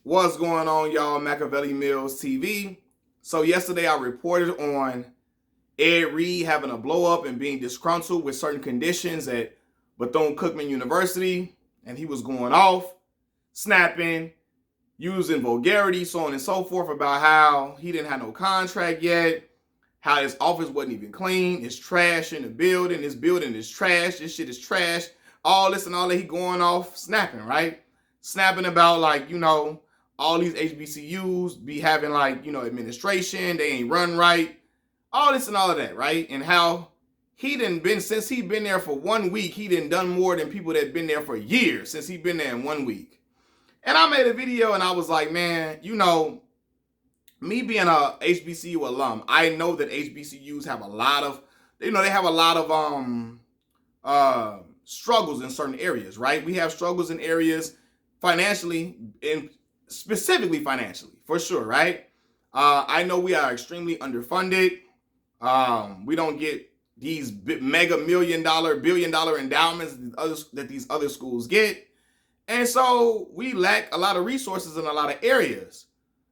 What's going on, y'all? Machiavelli Mills TV. So yesterday I reported on Ed Reed having a blow up and being disgruntled with certain conditions at Bethune-Cookman University, and he was going off, snapping, using vulgarity, so on and so forth, about how he didn't have no contract yet, how his office wasn't even clean, it's trash in the building, this building is trash, this shit is trash, all this and all that. He going off snapping, right? Snapping about, like, all these HBCUs be having, like, administration, they ain't run right, all this and all of that, right? And how since he been there for 1 week, he done more than people that been there for years since he been there in 1 week. And I made a video and I was like, man, me being a HBCU alum, I know that HBCUs have a lot of, struggles in certain areas, right? We have struggles in areas financially, and specifically financially, for sure, right? I know we are extremely underfunded. We don't get these mega billion-dollar endowments that these other schools get. And so we lack a lot of resources in a lot of areas.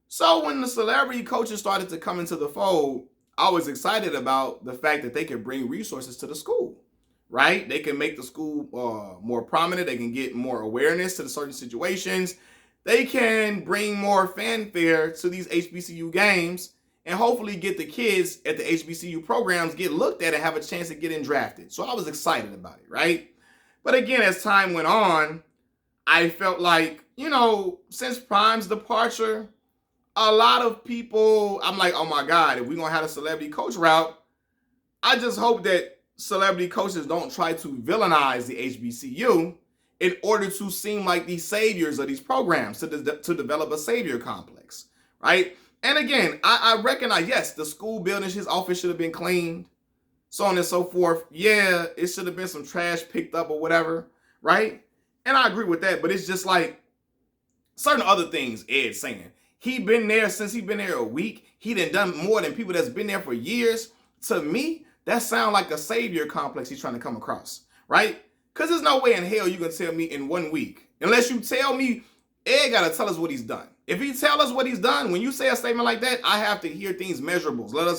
So when the celebrity coaches started to come into the fold, I was excited about the fact that they could bring resources to the school, right? They can make the school more prominent. They can get more awareness to the certain situations. They can bring more fanfare to these HBCU games and hopefully get the kids at the HBCU programs get looked at and have a chance of getting drafted. So I was excited about it, right? But again, as time went on, I felt like, since Prime's departure, a lot of people, I'm like, oh my God, if we're going to have a celebrity coach route, I just hope that celebrity coaches don't try to villainize the HBCU in order to seem like these saviors of these programs, to develop a savior complex, right? And again, I recognize, yes, the school building, his office should have been cleaned, so on and so forth. Yeah, it should have been some trash picked up or whatever, right? And I agree with that, but it's just like certain other things Ed's saying. He been there since he been there a week. He done more than people that's been there for years. To me, that sounds like a savior complex he's trying to come across, right? Because there's no way in hell you can tell me in 1 week, unless you tell me Ed got to tell us what he's done. If he tell us what he's done, when you say a statement like that, I have to hear things measurables. Let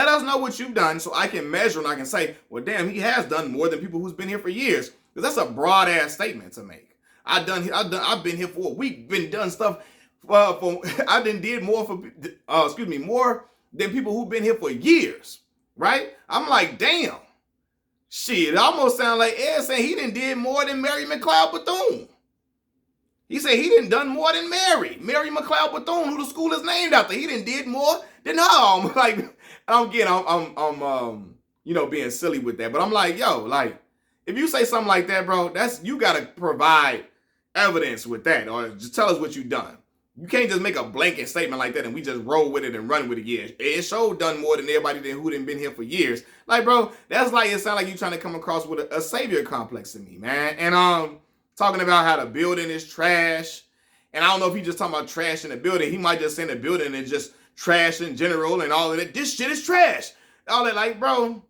us know what you've done so I can measure and I can say, well, damn, he has done more than people who's been here for years. Because that's a broad ass statement to make. I've been here for a week, been done stuff. I did more more than people who've been here for years, right? I'm like, damn, shit. It almost sounds like Ed saying he did more than Mary McLeod Bethune. He said he done more than Mary McLeod Bethune, who the school is named after. He did more than her. I'm like, I'm being silly with that, but I'm like, yo, like, if you say something like that, bro, you gotta provide evidence with that, or just tell us what you done. You can't just make a blanket statement like that and we just roll with it and run with it. Yeah, it sure done more than everybody who done been here for years. Like, bro, that's like, it sounds like you trying to come across with a savior complex to me, man. And talking about how the building is trash, and I don't know if he just talking about trash in the building. He might just say the building is just trash in general and all of that. This shit is trash. All that, like, bro,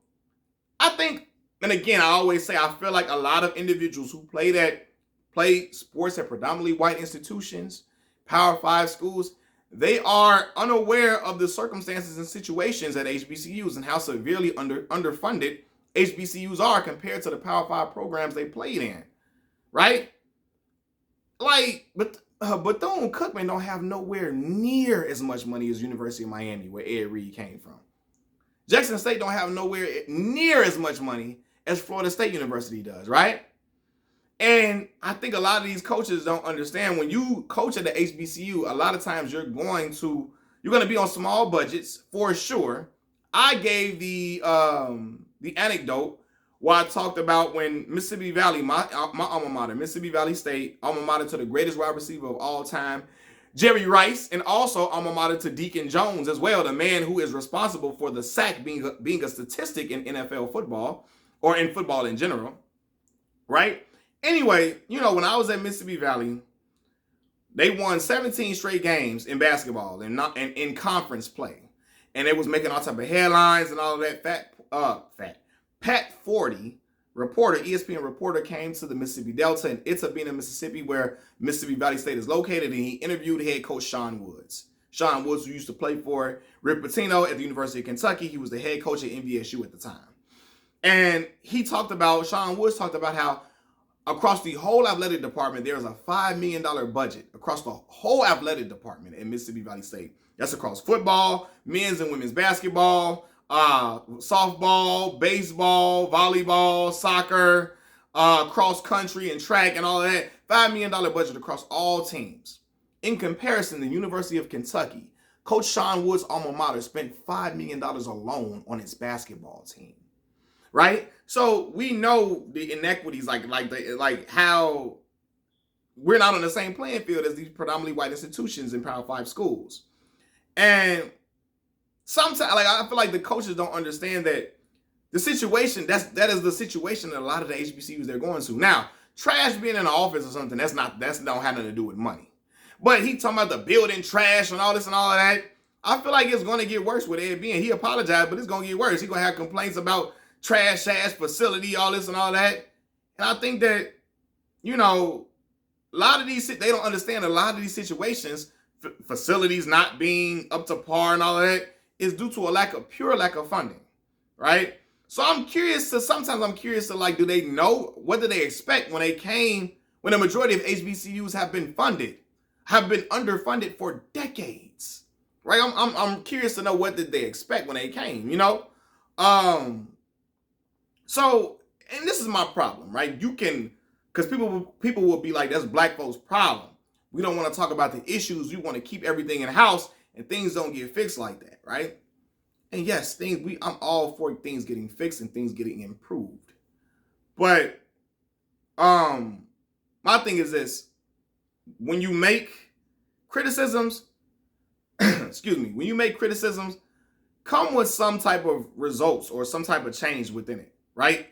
I think. And again, I always say, I feel like a lot of individuals who play sports at predominantly white institutions, Power 5 schools, they are unaware of the circumstances and situations at HBCUs and how severely underfunded HBCUs are compared to the Power 5 programs they played in, right? Like, but Bethune-Cookman don't have nowhere near as much money as University of Miami, where Ed Reed came from. Jackson State don't have nowhere near as much money as Florida State University does, right? And I think a lot of these coaches don't understand, when you coach at the HBCU, a lot of times you're going to be on small budgets for sure. I gave the anecdote where I talked about when Mississippi Valley, my alma mater, Mississippi Valley State, alma mater to the greatest wide receiver of all time, Jerry Rice, and also alma mater to Deacon Jones as well, the man who is responsible for the sack being a statistic in NFL football, or in football in general, right? Anyway, when I was at Mississippi Valley, they won 17 straight games in basketball and in conference play. And it was making all type of headlines and all of that. Pat 40 reporter, ESPN reporter, came to the Mississippi Delta in Itta, Mississippi, where Mississippi Valley State is located, and he interviewed head coach Sean Woods. Sean Woods, who used to play for Rick Pitino at the University of Kentucky. He was the head coach at MVSU at the time. And Sean Woods talked about how across the whole athletic department, there's a $5 million budget across the whole athletic department at Mississippi Valley State. That's across football, men's and women's basketball, softball, baseball, volleyball, soccer, cross country and track and all of that. $5 million budget across all teams. In comparison, the University of Kentucky, Coach Sean Woods' alma mater spent $5 million alone on its basketball team. Right? So we know the inequities, like how we're not on the same playing field as these predominantly white institutions in Power 5 schools. And sometimes, I feel like the coaches don't understand that the situation, that is the situation that a lot of the HBCUs they're going to. Now, trash being in the office or something, that's don't have nothing to do with money. But he talking about the building trash and all this and all of that. I feel like it's going to get worse with Ed being. He apologized, but it's going to get worse. He's going to have complaints about trash ass facility, all this and all that. And I think that, a lot of these, they don't understand a lot of these situations, facilities not being up to par and all of that, is due to pure lack of funding, right? So sometimes I'm curious to do they know, what do they expect when the majority of HBCUs have been underfunded for decades, right? I'm curious to know what did they expect when they came, So, and this is my problem, right? Because people will be like, that's black folks' problem. We don't want to talk about the issues. We want to keep everything in house, and things don't get fixed like that, right? And yes, I'm all for things getting fixed and things getting improved. But my thing is this: when you make criticisms, when you make criticisms, come with some type of results or some type of change within it, right?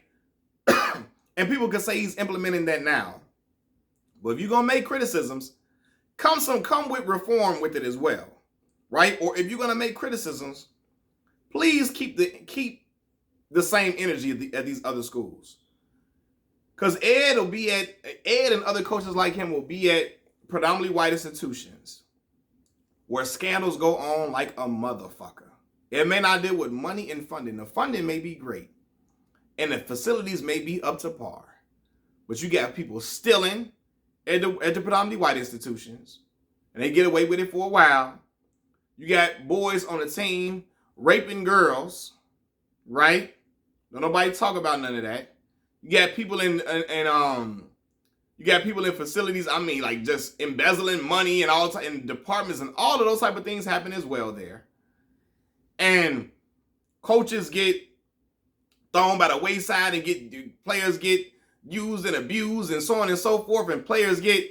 And people can say he's implementing that now. But if you're gonna make criticisms, come with reform with it as well, right? Or if you're gonna make criticisms, please keep the same energy at these other schools. Because Ed and other coaches like him will be at predominantly white institutions where scandals go on like a motherfucker. It may not deal with money and funding. The funding may be great, and the facilities may be up to par. But you got people stealing at the predominantly white institutions, and they get away with it for a while. You got boys on the team raping girls, right? Don't nobody talk about none of that. You got people in facilities, just embezzling money and all in departments, and all of those type of things happen as well there. And coaches get thrown by the wayside and players get used and abused and so on and so forth, and players get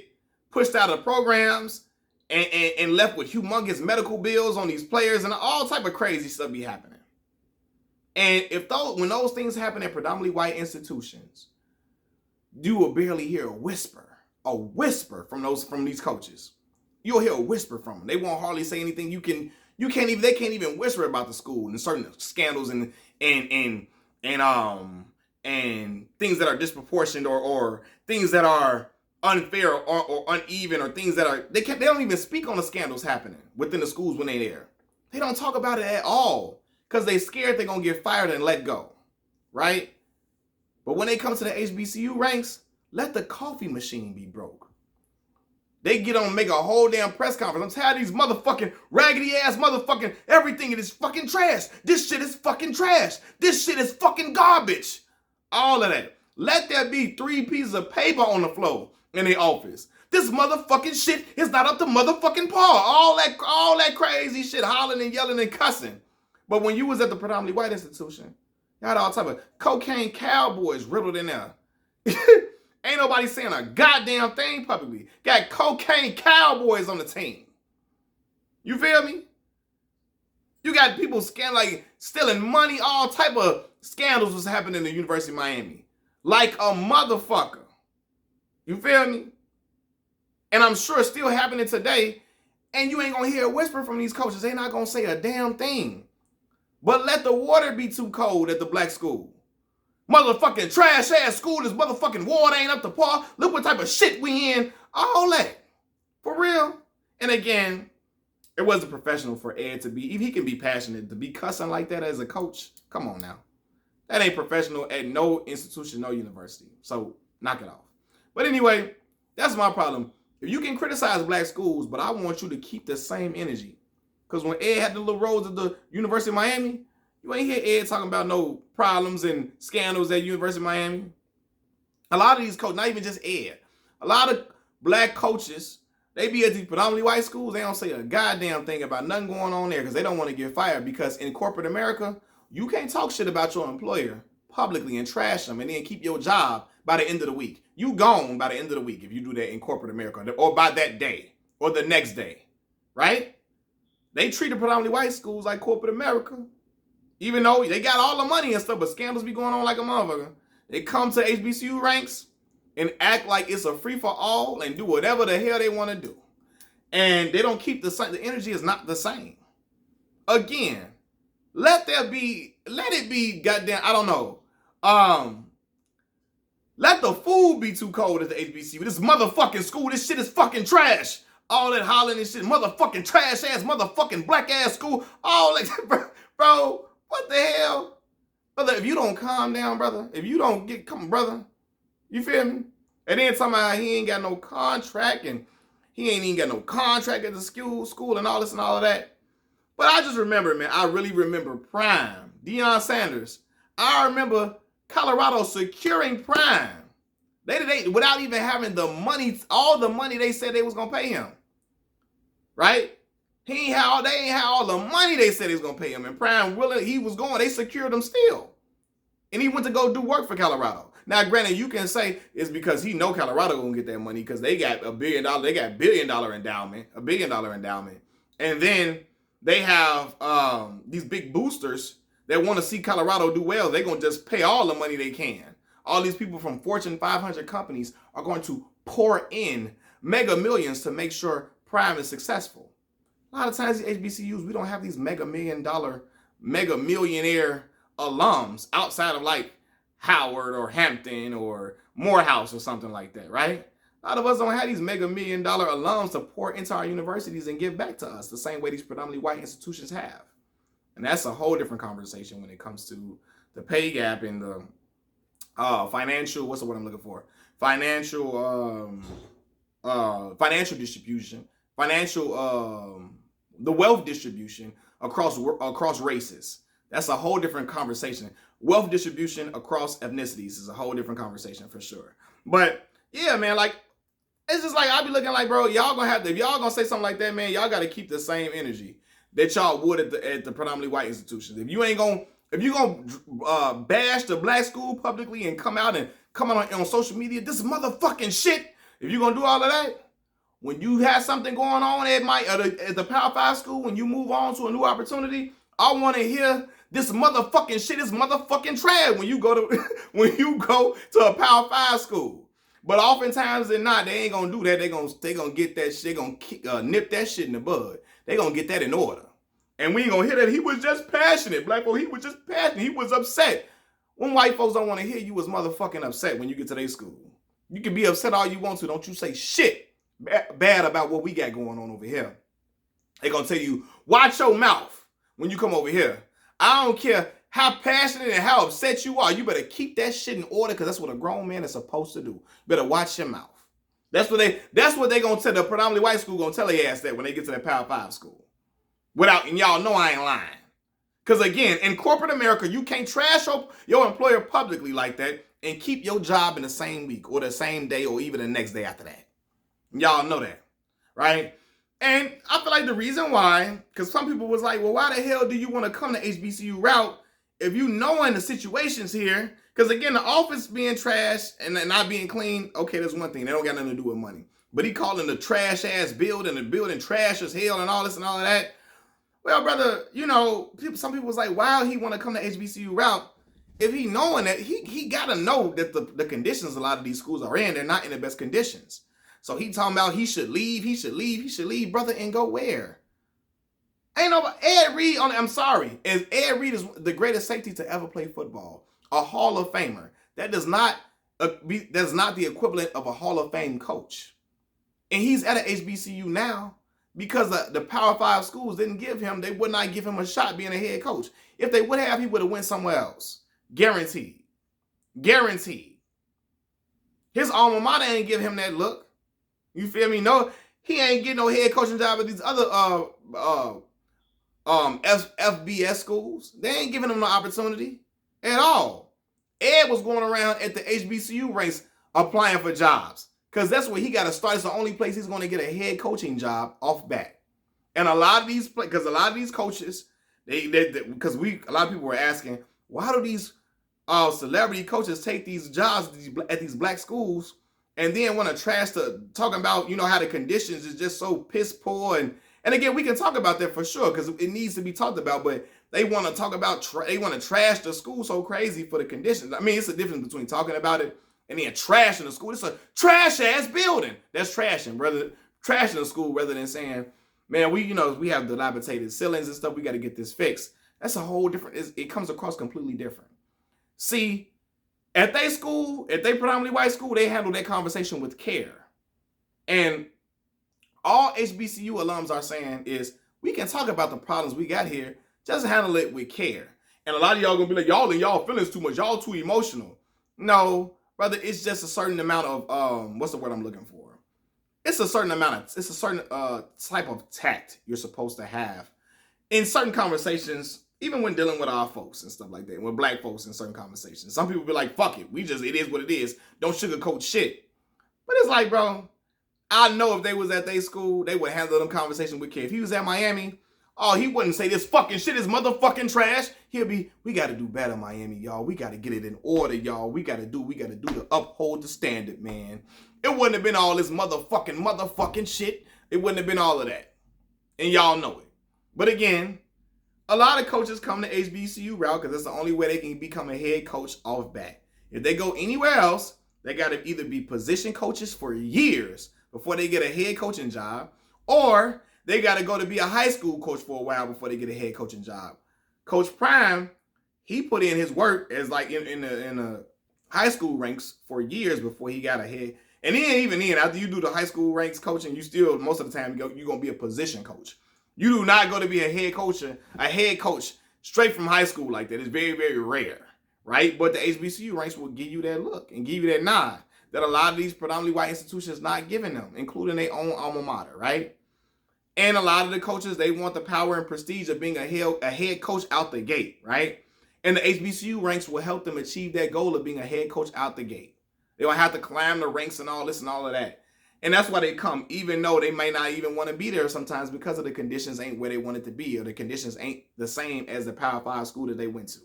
pushed out of programs and left with humongous medical bills on these players, and all type of crazy stuff be happening. And when those things happen at predominantly white institutions, you will barely hear a whisper from these coaches. You'll hear a whisper from them. They won't hardly say anything. They can't even whisper about the school and certain scandals and things that are disproportionate or things that are unfair or uneven, or things that they don't even speak on the scandals happening within the schools when they're there. They don't talk about it at all because they're scared they're gonna get fired and let go, right? But when they come to the HBCU ranks, let the coffee machine be broke. They get on and make a whole damn press conference. I'm tired of these motherfucking raggedy ass motherfucking everything. It is fucking trash. This shit is fucking trash. This shit is fucking garbage. All of that. Let there be 3 pieces of paper on the floor in the office. This motherfucking shit is not up to motherfucking par. All that crazy shit, hollering and yelling and cussing. But when you was at the predominantly white institution, you had all type of cocaine cowboys riddled in there. Ain't nobody saying a goddamn thing publicly. Got cocaine cowboys on the team. You feel me? You got people stealing money, all type of scandals was happening in the University of Miami. Like a motherfucker. You feel me? And I'm sure it's still happening today. And you ain't gonna hear a whisper from these coaches. They not gonna say a damn thing. But let the water be too cold at the black school. Motherfucking trash ass school. This motherfucking water ain't up to par. Look what type of shit we in. All that. For real. And again, it wasn't professional for Ed to be, if he can be passionate, to be cussing like that as a coach. Come on now. That ain't professional at no institution, no university. So knock it off. But anyway, that's my problem. If you can criticize black schools, but I want you to keep the same energy. Because when Ed had the little roles at the University of Miami, you ain't hear Ed talking about no problems and scandals at University of Miami. A lot of these coaches, not even just Ed, a lot of black coaches, they be at these predominantly white schools, they don't say a goddamn thing about nothing going on there because they don't want to get fired. Because in corporate America, you can't talk shit about your employer publicly and trash them and then keep your job by the end of the week. You gone by the end of the week if you do that in corporate America, or by that day or the next day, right? They treat the predominantly white schools like corporate America. Even though they got all the money and stuff, but scandals be going on like a motherfucker. They come to HBCU ranks and act like it's a free-for-all and do whatever the hell they want to do. And they don't keep the energy is not the same. Again, let it be goddamn, I don't know. Let the food be too cold at the HBCU. This motherfucking school, this shit is fucking trash. All that hollering and shit, motherfucking trash ass, motherfucking black ass school. All that, bro. What the hell? Brother, if you don't calm down, brother, if you don't brother, you feel me? And then talking about he ain't got no contract and he ain't even got no contract at the school and all this and all of that. But I just remember, man, I really remember Prime, Deion Sanders. I remember Colorado securing Prime. They without even having the money, all the money they said they was gonna pay him. Right? They ain't had all the money they said they was gonna pay him. And Prime he was going, they secured him still. And he went to go do work for Colorado. Now, granted, you can say it's because he know Colorado gonna get that money because they got $1 billion, they got $1 billion endowment, $1 billion endowment. And then they have these big boosters that want to see Colorado do well. They're gonna just pay all the money they can. All these people from Fortune 500 companies are going to pour in mega millions to make sure Prime is successful. A lot of times at HBCUs, we don't have these mega millionaire alums outside of like Howard or Hampton or Morehouse or something like that, right? A lot of us don't have these mega $1 million alums to pour into our universities and give back to us the same way these predominantly white institutions have. And that's a whole different conversation when it comes to the pay gap and the financial, what's the word I'm looking for? Financial distribution, the wealth distribution across races. That's a whole different conversation. Wealth distribution across ethnicities is a whole different conversation for sure. But yeah, man, like, it's just like, I be looking like, bro, y'all gonna have to, if y'all gonna say something like that, man, y'all gotta keep the same energy that y'all would at the predominantly white institutions. If you gonna bash the black school publicly and come out on social media, this motherfucking shit, if you gonna do all of that, when you have something going on at the Power 5 school, when you move on to a new opportunity, I want to hear this motherfucking shit is motherfucking trash when you go to a Power 5 school. But oftentimes they're not. They ain't gonna do that. They gonna get that shit. They gonna nip that shit in the bud. They gonna get that in order. And we ain't gonna hear that he was just passionate. Black folk, he was just passionate. He was upset. When white folks don't want to hear you was motherfucking upset when you get to their school. You can be upset all you want to. Don't you say shit bad about what we got going on over here. They gonna tell you, watch your mouth when you come over here. I don't care how passionate and how upset you are. You better keep that shit in order because that's what a grown man is supposed to do. You better watch your mouth. That's what they gonna tell the predominantly white school gonna tell their ass that when they get to that Power 5 school. And y'all know I ain't lying. Because again, in corporate America, you can't trash your employer publicly like that and keep your job in the same week or the same day or even the next day after that. Y'all know that, right? And I feel like the reason why, because some people was like, well, why the hell do you want to come to HBCU route if you knowing the situations here? Because again, the office being trash and not being clean, okay, that's one thing. They don't got nothing to do with money. But he calling the trash ass building, the building trash as hell and all this and all of that. Well, brother, some people was like, why he want to come to HBCU route? If he knowing that, he got to know that the conditions a lot of these schools are in, they're not in the best conditions. So he talking about he should leave, brother, and go where? Ain't nobody, Ed Reed, I'm sorry, Ed Reed is the greatest safety to ever play football. a Hall of Famer. That does not that's not the equivalent of a Hall of Fame coach. And he's at an HBCU now because the Power 5 schools didn't give him, they would not give him a shot being a head coach. If they would have, he would have went somewhere else. Guaranteed. Guaranteed. His alma mater ain't give him that look. You feel me? No, he ain't getting no head coaching job at these other FBS schools. They ain't giving him no opportunity at all. Ed was going around at the HBCU ranks applying for jobs because that's where he got to start. It's the only place he's going to get a head coaching job off bat. And a lot of these coaches, because a lot of people were asking, why do these celebrity coaches take these jobs at these black schools and then want to trash talking about, how the conditions is just so piss poor. And again, we can talk about that for sure because it needs to be talked about, but they want to talk about, they want to trash the school so crazy for the conditions. I mean, it's a difference between talking about it and then trashing the school. It's a trash ass building. That's trashing the school rather than saying, man, we have dilapidated ceilings and stuff. We got to get this fixed. That's a whole different, it comes across completely different. See, at they predominantly white school, they handle that conversation with care. And all HBCU alums are saying is, we can talk about the problems we got here, just handle it with care. And a lot of y'all gonna be like, y'all in y'all feelings too much, y'all too emotional. No, brother, it's just a certain amount of, what's the word I'm looking for? It's a certain type of tact you're supposed to have in certain conversations, even when dealing with our folks and stuff like that, with black folks in certain conversations. Some people be like, fuck it, it is what it is. Don't sugarcoat shit. But it's like, bro, I know if they was at their school, they would handle them conversations with care. If he was at Miami, he wouldn't say this fucking shit is motherfucking trash. He'll be, we got to do better, Miami, y'all. We got to get it in order, y'all. We got to do to uphold the standard, man. It wouldn't have been all this motherfucking shit. It wouldn't have been all of that. And y'all know it. But again, a lot of coaches come to HBCU route because that's the only way they can become a head coach off bat. If they go anywhere else, they got to either be position coaches for years before they get a head coaching job, or they got to go to be a high school coach for a while before they get a head coaching job. Coach Prime, he put in his work as like in the high school ranks for years before he got a head. And then even then, after you do the high school ranks coaching, you still, most of the time, you're going to be a position coach. You do not go to be a head coach straight from high school like that. It's very, very rare, right? But the HBCU ranks will give you that look and give you that nod that a lot of these predominantly white institutions not giving them, including their own alma mater, right? And a lot of the coaches, they want the power and prestige of being a head coach out the gate, right? And the HBCU ranks will help them achieve that goal of being a head coach out the gate. They don't have to climb the ranks and all this and all of that. And that's why they come, even though they may not even want to be there sometimes because of the conditions ain't where they want it to be, or the conditions ain't the same as the Power 5 school that they went to.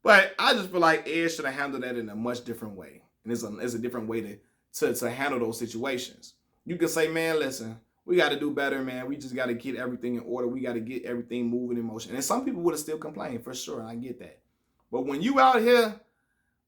But I just feel like Ed should have handled that in a much different way. And it's a different way to handle those situations. You can say, man, listen, we got to do better, man. We just got to get everything in order. We got to get everything moving in motion. And some people would have still complained, for sure, and I get that. But when you out here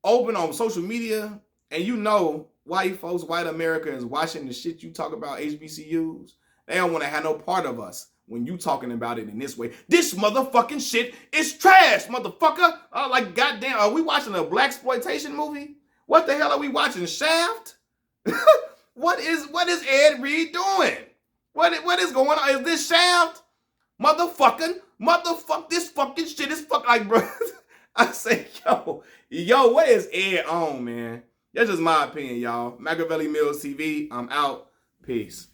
open on social media and you know white folks, white America is watching the shit you talk about HBCUs, they don't want to have no part of us when you talking about it in this way. This motherfucking shit is trash, motherfucker. Like, goddamn, are we watching a blaxploitation movie? What the hell are we watching, Shaft? What is Ed Reed doing? What is going on? Is this Shaft? Motherfuck, this fucking shit is like, bro. I say, yo, what is Ed on, man? That's just my opinion, y'all. Machiavelli Mills TV, I'm out. Peace.